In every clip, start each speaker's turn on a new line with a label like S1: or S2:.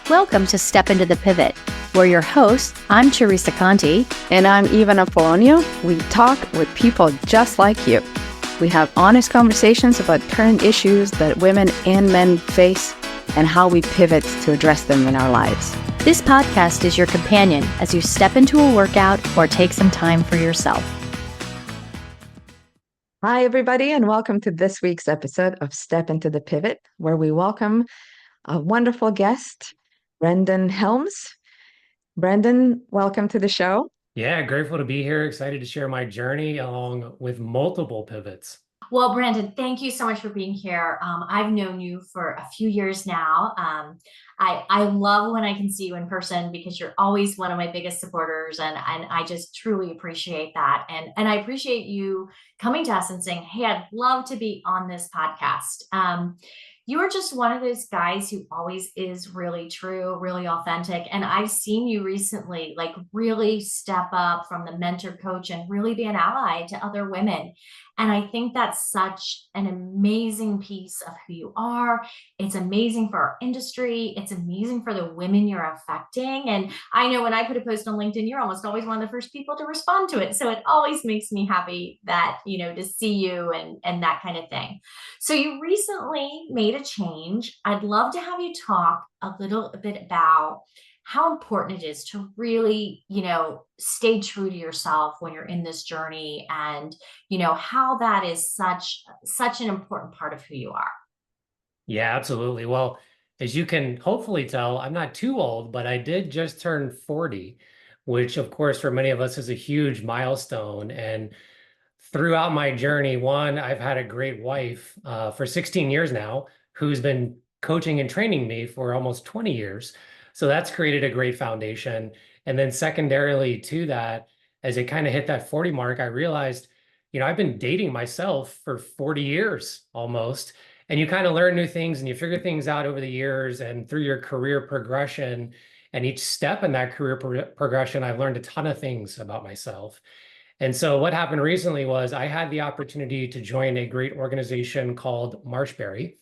S1: Welcome to Step Into the Pivot. We're your hosts. I'm Teresa Conti.
S2: And I'm Ivana Polonio. We talk with people just like you. We have honest conversations about current issues that women and men face and how we pivot to address them in our lives.
S1: This podcast is your companion as you step into a workout or take some time for yourself.
S2: Hi, everybody, and welcome to this week's episode of Step Into the Pivot, where we welcome a wonderful guest, Brendan Helms. Brendan, welcome to the show.
S3: Yeah, grateful to be here. Excited to share my journey along with multiple pivots.
S4: Well, Brandon, thank you so much for being here. I've known you for a few years now. I love when I can see you in person because you're always one of my biggest supporters, and I just truly appreciate that. And I appreciate you coming to us and saying, "Hey, I'd love to be on this podcast." You are just one of those guys who always is really true, really authentic. And I've seen you recently, like, really step up from the mentor coach and really be an ally to other women. And I think that's such an amazing piece of who you are. It's amazing for our industry. It's amazing for the women you're affecting. And I know when I put a post on LinkedIn, you're almost always one of the first people to respond to it. So it always makes me happy that, to see you and that kind of thing. So you recently made a change. I'd love to have you talk a little bit about how important it is to really, stay true to yourself when you're in this journey, and, how that is such an important part of who you are.
S3: Yeah, absolutely. Well, as you can hopefully tell, I'm not too old, but I did just turn 40, which of course for many of us is a huge milestone. And throughout my journey, I've had a great wife for 16 years now, who's been coaching and training me for almost 20 years. So that's created a great foundation. And then secondarily to that, as it kind of hit that 40 mark, I realized, I've been dating myself for 40 years almost. And you kind of learn new things and you figure things out over the years and through your career progression. And each step in that career progression, I've learned a ton of things about myself. And so what happened recently was I had the opportunity to join a great organization called MarshBerry.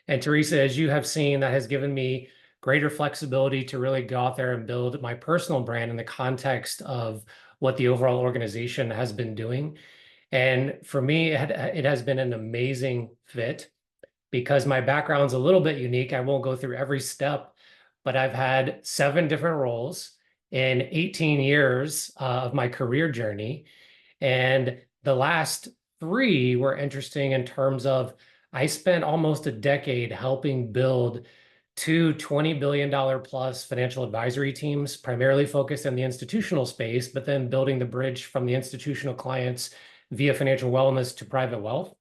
S3: And Teresa, as you have seen, that has given me greater flexibility to really go out there and build my personal brand in the context of what the overall organization has been doing. And for me, it has been an amazing fit because my background's a little bit unique. I won't go through every step, but I've had 7 different roles in 18 years of my career journey. And the last 3 were interesting in terms of I spent almost a decade helping build 2 $20 billion plus financial advisory teams, primarily focused in the institutional space, but then building the bridge from the institutional clients via financial wellness to private wealth.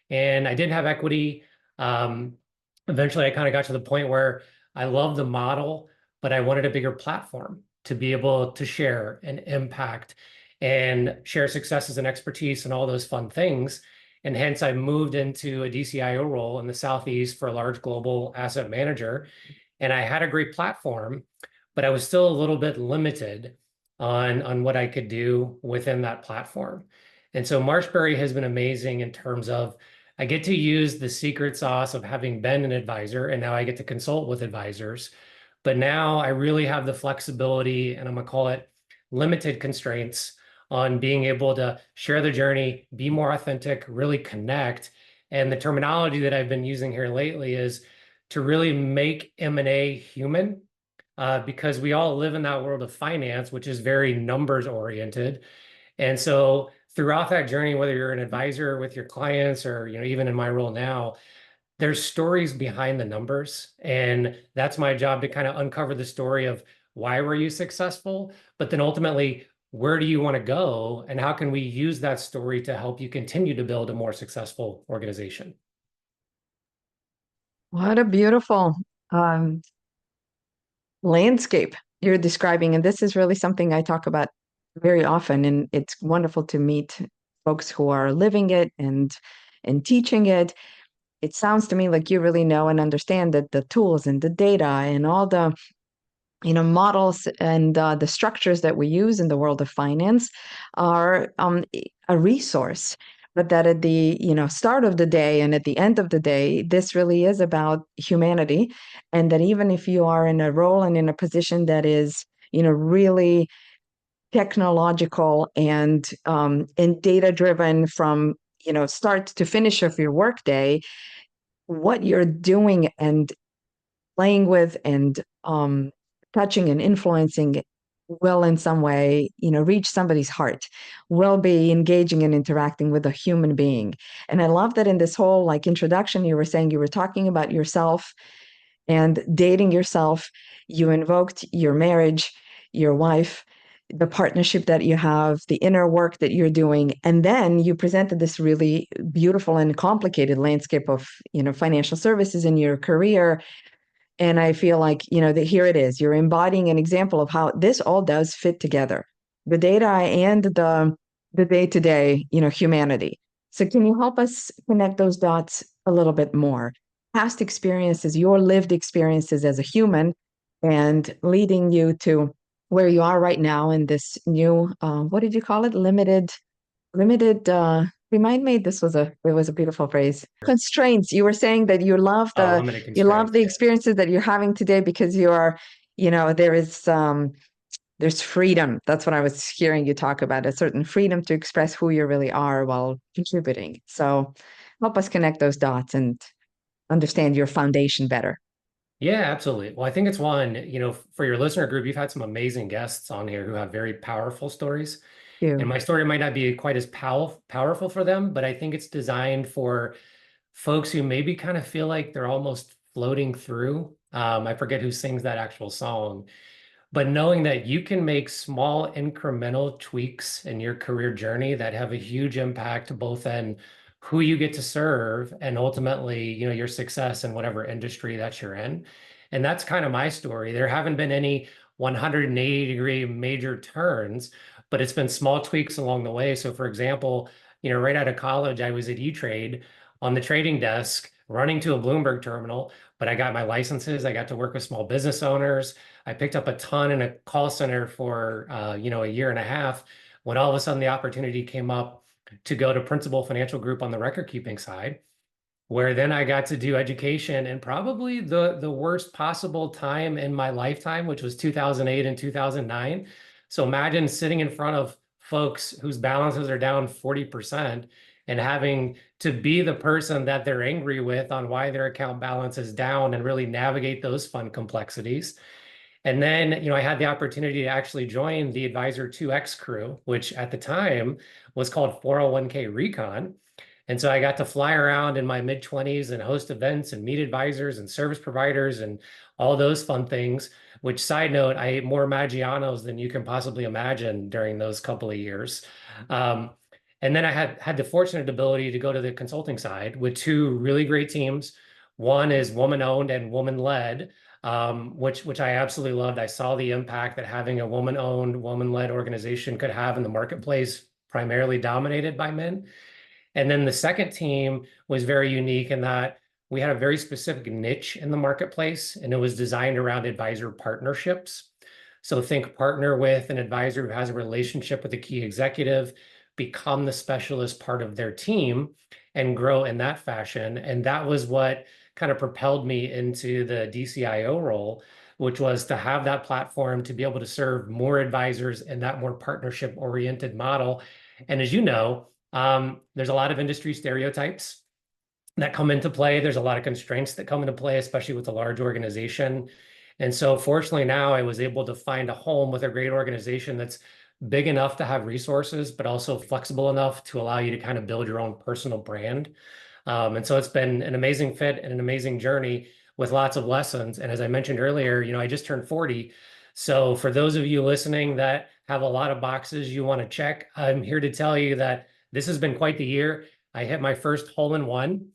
S3: And I didn't have equity. Eventually, I kind of got to the point where I loved the model, but I wanted a bigger platform to be able to share and impact and share successes and expertise and all those fun things. And hence I moved into a DCIO role in the Southeast for a large global asset manager. And I had a great platform, but I was still a little bit limited on what I could do within that platform. And so MarshBerry has been amazing in terms of I get to use the secret sauce of having been an advisor, and now I get to consult with advisors. But now I really have the flexibility, and I'm going to call it limited constraints on being able to share the journey, be more authentic, really connect. And the terminology that I've been using here lately is to really make M&A human, because we all live in that world of finance, which is very numbers oriented. And so throughout that journey, whether you're an advisor with your clients or, even in my role now, there's stories behind the numbers. And that's my job to kind of uncover the story of why were you successful, but then ultimately, where do you want to go? And how can we use that story to help you continue to build a more successful organization?
S2: What a beautiful landscape you're describing. And this is really something I talk about very often. And it's wonderful to meet folks who are living it and teaching it. It sounds to me like you really know and understand that the tools and the data and all the models and the structures that we use in the world of finance are a resource but that at the, start of the day and at the end of the day, this really is about humanity. And that even if you are in a role and in a position that is, really technological and data driven from, start to finish of your workday, what you're doing and playing with and touching and influencing will in some way, reach somebody's heart, will be engaging and interacting with a human being. And I love that in this whole introduction, you were saying you were talking about yourself and dating yourself. You invoked your marriage, your wife, the partnership that you have, the inner work that you're doing. And then you presented this really beautiful and complicated landscape of, financial services in your career. And I feel like, that here it is. You're embodying an example of how this all does fit together. The data and the day-to-day, humanity. So can you help us connect those dots a little bit more? Past experiences, your lived experiences as a human, and leading you to where you are right now in this new, what did you call it? Limited, remind me, it was a beautiful phrase. Constraints. You were saying that you love
S3: Limited
S2: you love
S3: constraints,
S2: the
S3: yeah.
S2: experiences that you're having today because you are, there's freedom. That's what I was hearing you talk about, a certain freedom to express who you really are while contributing. So help us connect those dots and understand your foundation better.
S3: Yeah, absolutely. Well, I think it's one, for your listener group, you've had some amazing guests on here who have very powerful stories. And my story might not be quite as powerful for them, but I think it's designed for folks who maybe kind of feel like they're almost floating through. I forget who sings that actual song, but knowing that you can make small incremental tweaks in your career journey that have a huge impact both in who you get to serve and ultimately, your success in whatever industry that you're in. And that's kind of my story. There haven't been any 180-degree major turns, but it's been small tweaks along the way. So for example, right out of college, I was at E-Trade on the trading desk, running to a Bloomberg terminal, but I got my licenses. I got to work with small business owners. I picked up a ton in a call center for, a year and a half, when all of a sudden the opportunity came up to go to Principal Financial Group on the record keeping side, where then I got to do education in probably the worst possible time in my lifetime, which was 2008 and 2009. So imagine sitting in front of folks whose balances are down 40% and having to be the person that they're angry with on why their account balance is down and really navigate those fun complexities. And then, I had the opportunity to actually join the Advisor 2X crew, which at the time was called 401k Recon. And so I got to fly around in my mid-20s and host events and meet advisors and service providers and all those fun things, which, side note, I ate more Maggiano's than you can possibly imagine during those couple of years. And then I had the fortunate ability to go to the consulting side with two really great teams. One is woman-owned and woman-led, which I absolutely loved. I saw the impact that having a woman-owned, woman-led organization could have in the marketplace, primarily dominated by men. And then the second team was very unique in that we had a very specific niche in the marketplace, and it was designed around advisor partnerships. So think partner with an advisor who has a relationship with a key executive, become the specialist part of their team, and grow in that fashion. And that was what kind of propelled me into the DCIO role, which was to have that platform to be able to serve more advisors in that more partnership-oriented model. And as you know, there's a lot of industry stereotypes that come into play. There's a lot of constraints that come into play, especially with a large organization. And so fortunately now I was able to find a home with a great organization that's big enough to have resources, but also flexible enough to allow you to kind of build your own personal brand. And so it's been an amazing fit and an amazing journey with lots of lessons. And as I mentioned earlier, I just turned 40. So for those of you listening that have a lot of boxes you want to check, I'm here to tell you that this has been quite the year. I hit my first hole-in-one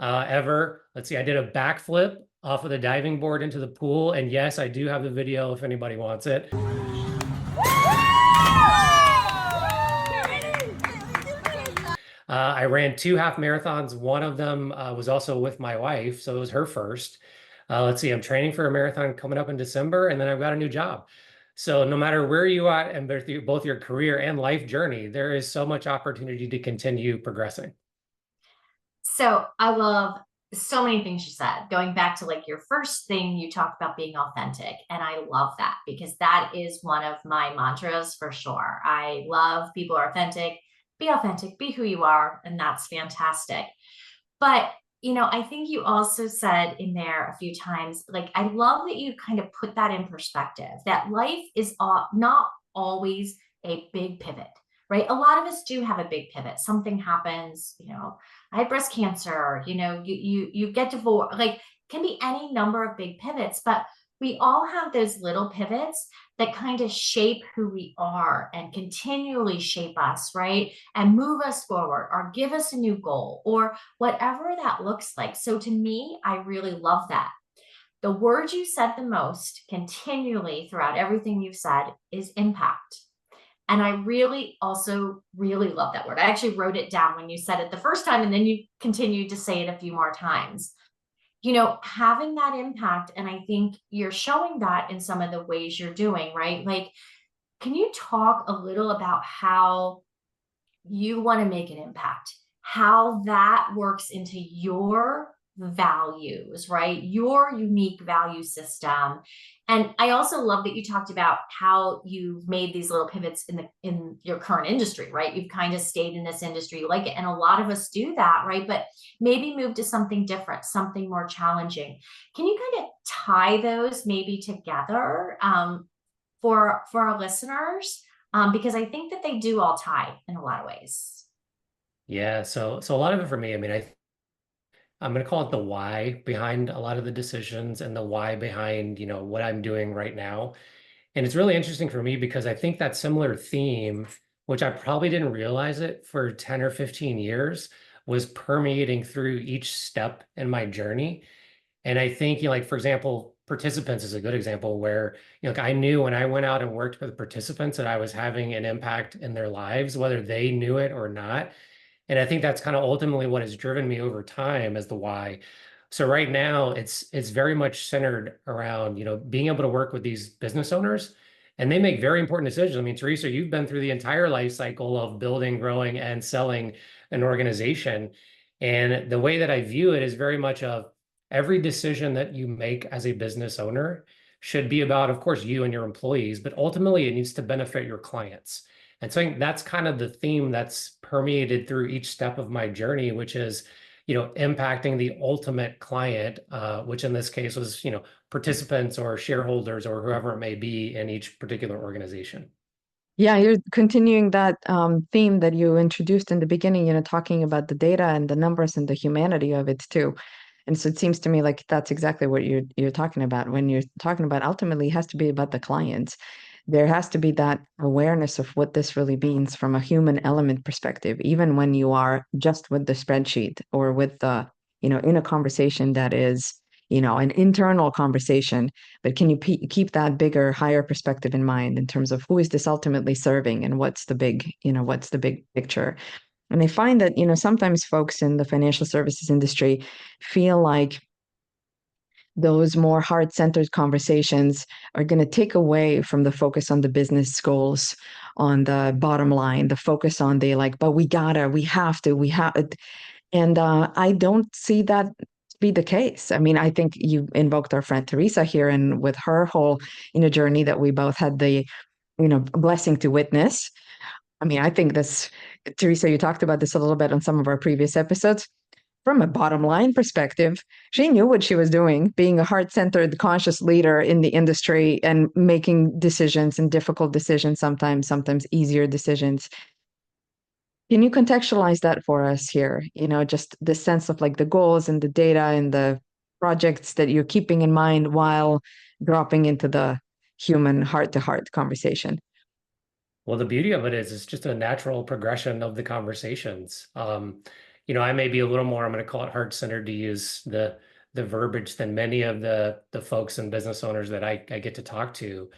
S3: ever. Let's see, I did a backflip off of the diving board into the pool. And yes, I do have the video if anybody wants it. I ran 2 half marathons. One of them was also with my wife, so it was her first. Let's see, I'm training for a marathon coming up in December, and then I've got a new job. So no matter where you are and both your career and life journey, there is so much opportunity to continue progressing.
S4: So I love so many things you said, going back to like your first thing, you talked about being authentic. And I love that because that is one of my mantras for sure. I love people are authentic, be who you are. And that's fantastic. But, I think you also said in there a few times, like, I love that you kind of put that in perspective, that life is not always a big pivot, right? A lot of us do have a big pivot. Something happens, I had breast cancer, you get divorced, like, can be any number of big pivots, but we all have those little pivots that kind of shape who we are and continually shape us, right? And move us forward or give us a new goal or whatever that looks like. So to me, I really love that. The word you said the most continually throughout everything you've said is impact. And I really also really love that word. I actually wrote it down when you said it the first time, and then you continued to say it a few more times. Having that impact. And I think you're showing that in some of the ways you're doing, right? Like, can you talk a little about how you want to make an impact, how that works into your values, right? Your unique value system. And I also love that you talked about how you've made these little pivots in your current industry, right? You've kind of stayed in this industry, you like it. And a lot of us do that, right? But maybe move to something different, something more challenging. Can you kind of tie those maybe together for our listeners? Because I think that they do all tie in a lot of ways.
S3: Yeah, so a lot of it for me, I mean, I'm going to call it the why behind a lot of the decisions and the why behind, what I'm doing right now. And it's really interesting for me because I think that similar theme, which I probably didn't realize it for 10 or 15 years, was permeating through each step in my journey. And I think, like, for example, participants is a good example where, like, I knew when I went out and worked with participants that I was having an impact in their lives, whether they knew it or not. And I think that's kind of ultimately what has driven me over time as the why. So right now it's very much centered around, being able to work with these business owners, and they make very important decisions. I mean, Teresa, you've been through the entire life cycle of building, growing, and selling an organization. And the way that I view it is very much of every decision that you make as a business owner should be about, of course, you and your employees, but ultimately it needs to benefit your clients. And so I think that's kind of the theme that's permeated through each step of my journey, which is, impacting the ultimate client, which in this case was, participants or shareholders or whoever it may be in each particular organization.
S2: Yeah, you're continuing that theme that you introduced in the beginning, talking about the data and the numbers and the humanity of it too. And so it seems to me like that's exactly what you're talking about. When you're talking about ultimately it has to be about the clients. There has to be that awareness of what this really means from a human element perspective, even when you are just with the spreadsheet or with the, in a conversation that is, an internal conversation, but can you keep that bigger, higher perspective in mind in terms of who is this ultimately serving and what's the big picture? And I find that, sometimes folks in the financial services industry feel like those more heart-centered conversations are going to take away from the focus on the business goals, on the bottom line, the focus on the like, but we have to. And I don't see that to be the case. I mean, I think you invoked our friend Teresa here, and with her whole, journey that we both had the, blessing to witness. I mean, I think this, Teresa, you talked about this a little bit on some of our previous episodes. From a bottom line perspective, she knew what she was doing, being a heart-centered, conscious leader in the industry and making decisions and difficult decisions, sometimes easier decisions. Can you contextualize that for us here? Just the sense of like the goals and the data and the projects that you're keeping in mind while dropping into the human heart-to-heart conversation.
S3: Well, the beauty of it is it's just a natural progression of the conversations. I may be a little more, I'm going to call it heart-centered to use the verbiage than many of the folks and business owners that I get to talk to.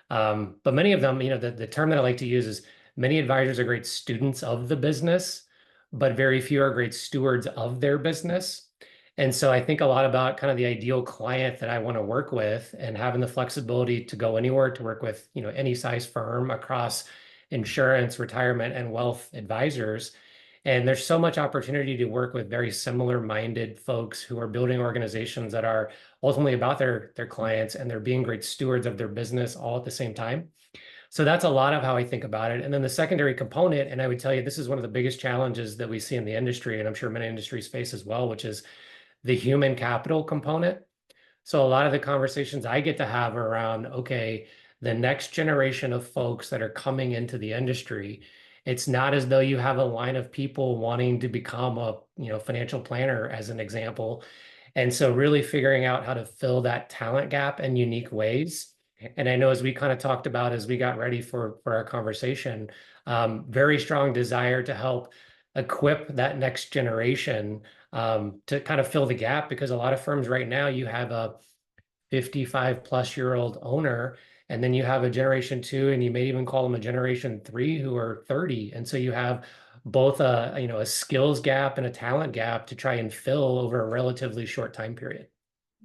S3: But many of them, the term that I like to use is many advisors are great students of the business, but very few are great stewards of their business. And so I think a lot about kind of the ideal client that I want to work with, and having the flexibility to go anywhere, to work with, any size firm across insurance, retirement, and wealth advisors. And there's so much opportunity to work with very similar minded folks who are building organizations that are ultimately about their clients, and they're being great stewards of their business all at the same time. So that's a lot of how I think about it. And then the secondary component, and I would tell you, this is one of the biggest challenges that we see in the industry, and I'm sure many industries face as well, which is the human capital component. So a lot of the conversations I get to have are around, okay, the next generation of folks that are coming into the industry, it's not as though you have a line of people wanting to become a, financial planner, as an example. And so really figuring out how to fill that talent gap in unique ways. And I know, as we kind of talked about as we got ready for our conversation, very strong desire to help equip that next generation, to kind of fill the gap, because a lot of firms right now, you have a 55-plus-year-old owner, and then you have a generation two, and you may even call them a generation three, who are 30. And so you have both a skills gap and a talent gap to try and fill over a relatively short time period.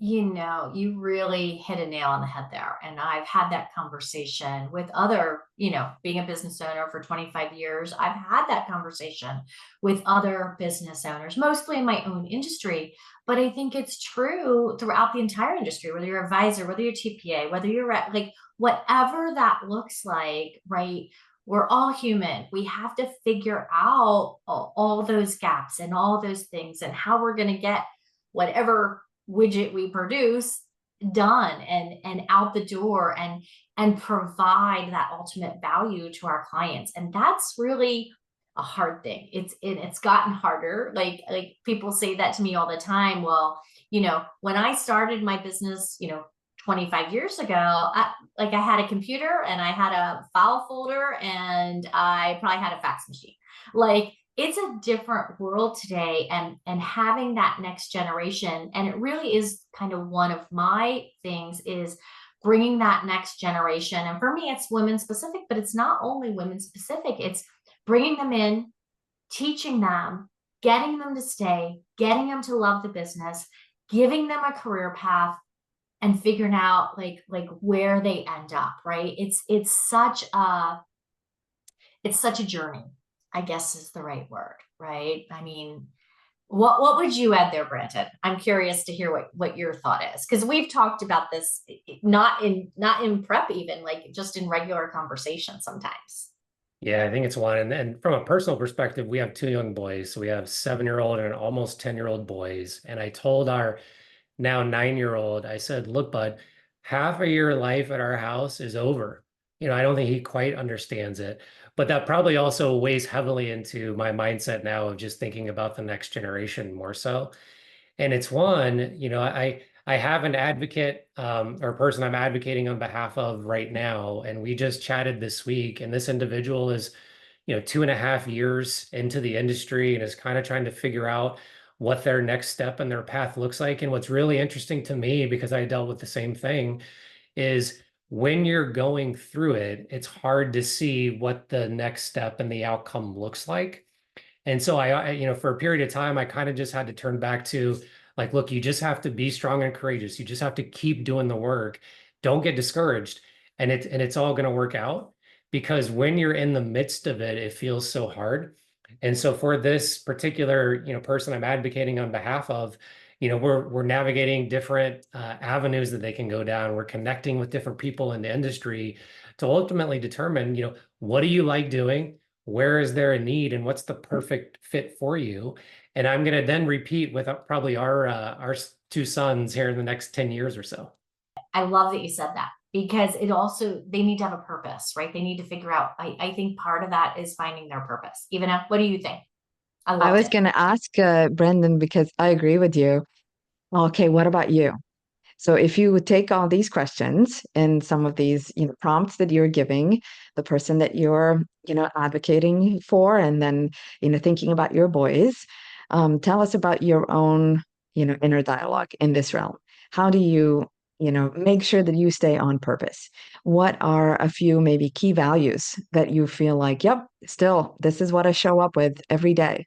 S4: You really hit a nail on the head there. And I've had that conversation with other, being a business owner for 25 years, I've had that conversation with other business owners, mostly in my own industry. But I think it's true throughout the entire industry, whether you're an advisor, whether you're TPA, whether you're like, whatever that looks like, right? We're all human. We have to figure out all those gaps and all those things, and how we're going to get whatever widget we produce done and out the door, and provide that ultimate value to our clients. And that's really a hard thing. It's gotten harder. Like people say that to me all the time. Well, when I started my business, 25 years ago, I had a computer, and I had a file folder, and I probably had a fax machine. Like, it's a different world today, and having that next generation, and it really is kind of one of my things, is bringing that next generation. And for me, it's women specific, but it's not only women specific. It's bringing them in, teaching them, getting them to stay, getting them to love the business, giving them a career path, and figuring out like where they end up, right? It's such a journey, I guess is the right word, right? I mean, what would you add there, Brandon? I'm curious to hear what your thought is, because we've talked about this not in prep, even like just in regular conversation sometimes.
S3: Yeah, I think it's one. And from a personal perspective, we have two young boys. So we have 7-year-old and an almost 10-year-old boys. And I told our now 9-year-old, I said, look, bud, half of your life at our house is over. I don't think he quite understands it, but that probably also weighs heavily into my mindset now of just thinking about the next generation more so. And it's one, I have an advocate, or a person I'm advocating on behalf of right now. And we just chatted this week, and this individual is, 2.5 years into the industry, and is kind of trying to figure out what their next step and their path looks like. And what's really interesting to me, because I dealt with the same thing, is when you're going through it, it's hard to see what the next step and the outcome looks like. And so for a period of time, I kind of just had to turn back to, like, look, you just have to be strong and courageous. You just have to keep doing the work. Don't get discouraged. And it's all going to work out, because when you're in the midst of it, it feels so hard. And so for this particular, person I'm advocating on behalf of, we're navigating different avenues that they can go down. We're connecting with different people in the industry to ultimately determine, what do you like doing? Where is there a need, and what's the perfect fit for you? And I'm going to then repeat with probably our two sons here in the next 10 years or so.
S4: I love that you said that, because they need to have a purpose, right? They need to figure out, I think part of that is finding their purpose. Ivana, what do you think?
S2: I was going to ask Brendan, because I agree with you. Okay, what about you? So if you would take all these questions and some of these, prompts that you're giving the person that you're, advocating for, and then, thinking about your boys, tell us about your own, inner dialogue in this realm. How do you, make sure that you stay on purpose? What are a few maybe key values that you feel like, yep, still, this is what I show up with every day?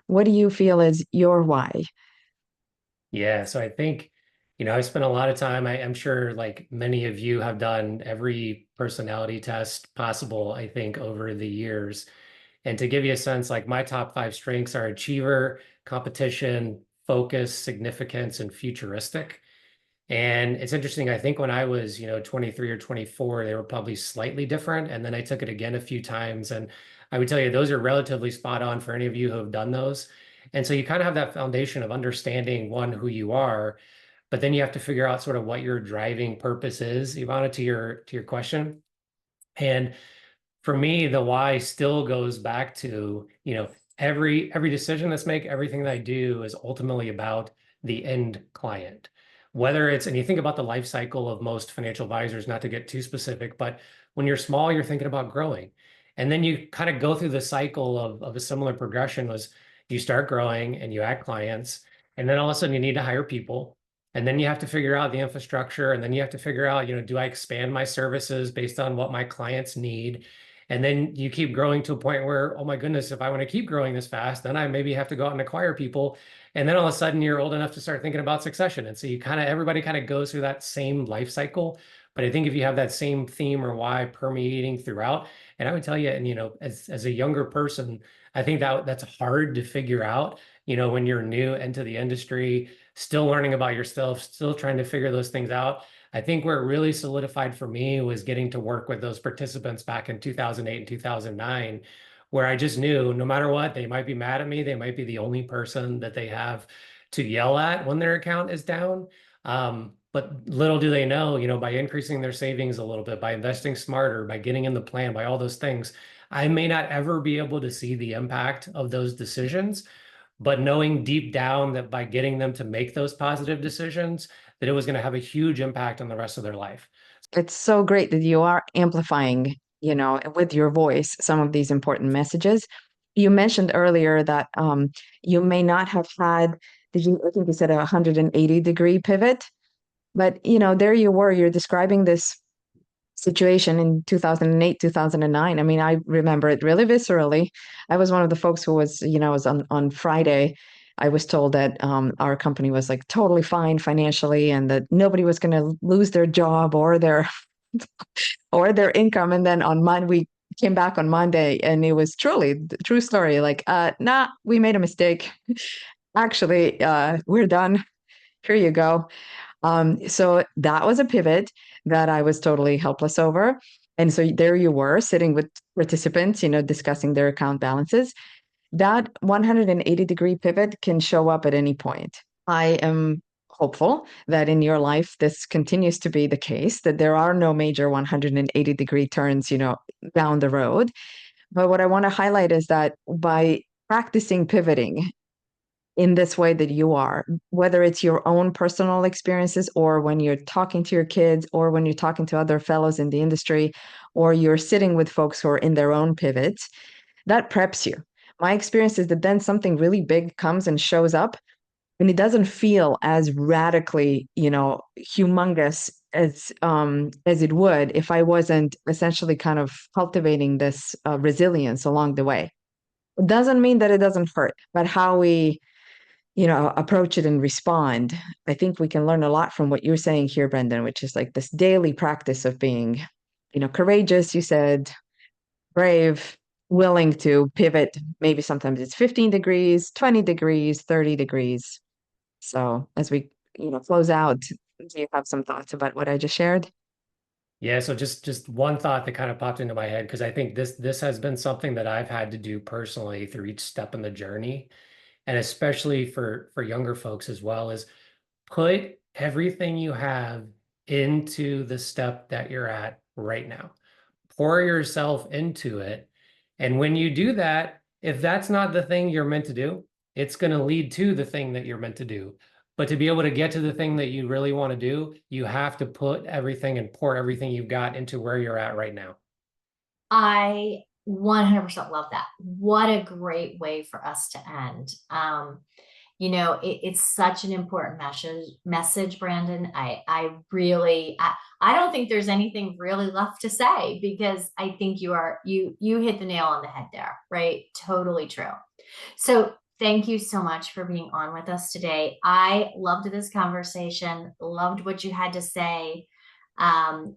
S2: What do you feel is your why?
S3: Yeah, so I think, I spent a lot of time, I'm sure like many of you have done every personality test possible, I think, over the years. And to give you a sense, like my top 5 strengths are achiever, competition, focus, significance, and futuristic. And it's interesting, I think when I was, 23 or 24, they were probably slightly different. And then I took it again a few times. And I would tell you, those are relatively spot on for any of you who have done those. And so you kind of have that foundation of understanding, one, who you are, but then you have to figure out sort of what your driving purpose is, Ivana, to your question. And for me, the why still goes back to, every decision that's made, everything that I do is ultimately about the end client. Whether it's, and you think about the life cycle of most financial advisors, not to get too specific, but when you're small, you're thinking about growing. And then you kind of go through the cycle of a similar progression was you start growing and you add clients, and then all of a sudden you need to hire people. And then you have to figure out the infrastructure, and then you have to figure out, do I expand my services based on what my clients need? And then you keep growing to a point where, oh my goodness, if I want to keep growing this fast, then I maybe have to go out and acquire people. And then all of a sudden you're old enough to start thinking about succession. And so everybody kind of goes through that same life cycle. But I think if you have that same theme or why permeating throughout, and I would tell you, and as a younger person, I think that's hard to figure out, when you're new into the industry, still learning about yourself, still trying to figure those things out. I think where it really solidified for me was getting to work with those participants back in 2008 and 2009, where I just knew no matter what, they might be mad at me. They might be the only person that they have to yell at when their account is down. But little do they know, by increasing their savings a little bit, by investing smarter, by getting in the plan, by all those things, I may not ever be able to see the impact of those decisions, but knowing deep down that by getting them to make those positive decisions, that it was going to have a huge impact on the rest of their life.
S2: It's so great that you are amplifying, with your voice, some of these important messages. You mentioned earlier that you may not have had, I think you said a 180-degree pivot, but there you were, you're describing this situation in 2008, 2009. I mean, I remember it really viscerally. I was one of the folks who was on Friday, I was told that our company was like totally fine financially and that nobody was going to lose their job or their income. And then on Monday, we came back on Monday and it was truly the true story. Like, nah, we made a mistake. Actually, we're done. Here you go. So that was a pivot that I was totally helpless over. And so there you were sitting with participants, discussing their account balances. That 180-degree pivot can show up at any point. I am hopeful that in your life, this continues to be the case, that there are no major 180-degree turns, down the road. But what I want to highlight is that by practicing pivoting in this way that you are, whether it's your own personal experiences or when you're talking to your kids or when you're talking to other fellows in the industry, or you're sitting with folks who are in their own pivots, that preps you. My experience is that then something really big comes and shows up and it doesn't feel as radically, humongous as it would if I wasn't essentially kind of cultivating this resilience along the way. It doesn't mean that it doesn't hurt, but how we approach it and respond. I think we can learn a lot from what you're saying here, Brendan, which is like this daily practice of being, courageous, you said, brave, willing to pivot. Maybe sometimes it's 15 degrees, 20 degrees, 30 degrees. So as we, close out, do you have some thoughts about what I just shared?
S3: Yeah, so just one thought that kind of popped into my head, because I think this has been something that I've had to do personally through each step in the journey, and especially for younger folks as well, is put everything you have into the step that you're at right now. Pour yourself into it. And when you do that, if that's not the thing you're meant to do, it's going to lead to the thing that you're meant to do. But to be able to get to the thing that you really want to do, you have to put everything and pour everything you've got into where you're at right now.
S4: I 100% love that. What a great way for us to end. It's such an important message, Brandon. I don't think there's anything really left to say, because I think you hit the nail on the head there, right? Totally true. So thank you so much for being on with us today. I loved this conversation, loved what you had to say.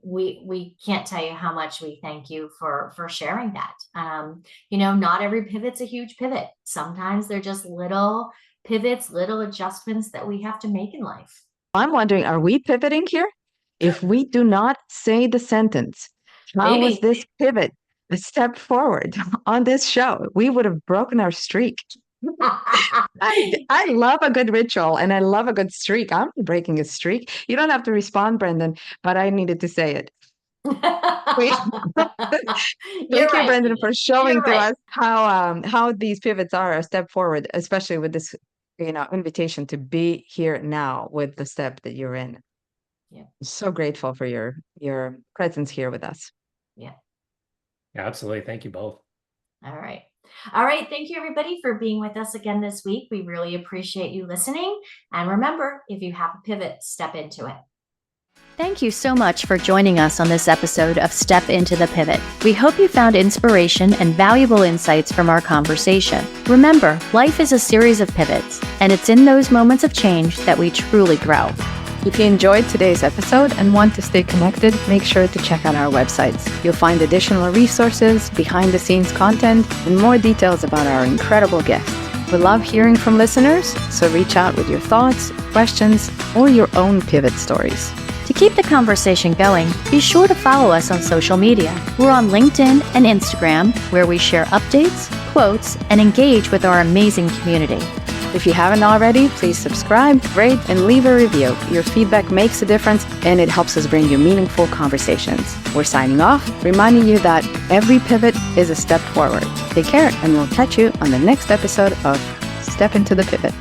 S4: We can't tell you how much we thank you for sharing that. Not every pivot's a huge pivot. Sometimes they're just little pivots, little adjustments that we have to make in life.
S2: I'm wondering, are we pivoting here? If we do not say the sentence, how was
S4: Maybe.
S2: this pivot a step forward on this show? We would have broken our streak. I love a good ritual and I love a good streak. I'm breaking a streak. You don't have to respond, Brendan, but I needed to say it. Thank you, Brendan, for showing to us how these pivots are a step forward, especially with this invitation to be here now with the step that you're in.
S4: Yeah.
S2: So grateful for your presence here with us.
S4: Yeah.
S3: Absolutely. Thank you both.
S4: All right. All right. Thank you, everybody, for being with us again this week. We really appreciate you listening. And remember, if you have a pivot, step into it.
S1: Thank you so much for joining us on this episode of Step Into the Pivot. We hope you found inspiration and valuable insights from our conversation. Remember, life is a series of pivots, and it's in those moments of change that we truly grow.
S5: If you enjoyed today's episode and want to stay connected, make sure to check out our websites. You'll find additional resources, behind-the-scenes content, and more details about our incredible guests. We love hearing from listeners, so reach out with your thoughts, questions, or your own pivot stories.
S1: To keep the conversation going, be sure to follow us on social media. We're on LinkedIn and Instagram, where we share updates, quotes, and engage with our amazing community.
S5: If you haven't already, please subscribe, rate, and leave a review. Your feedback makes a difference, and it helps us bring you meaningful conversations. We're signing off, reminding you that every pivot is a step forward. Take care, and we'll catch you on the next episode of Step Into the Pivot.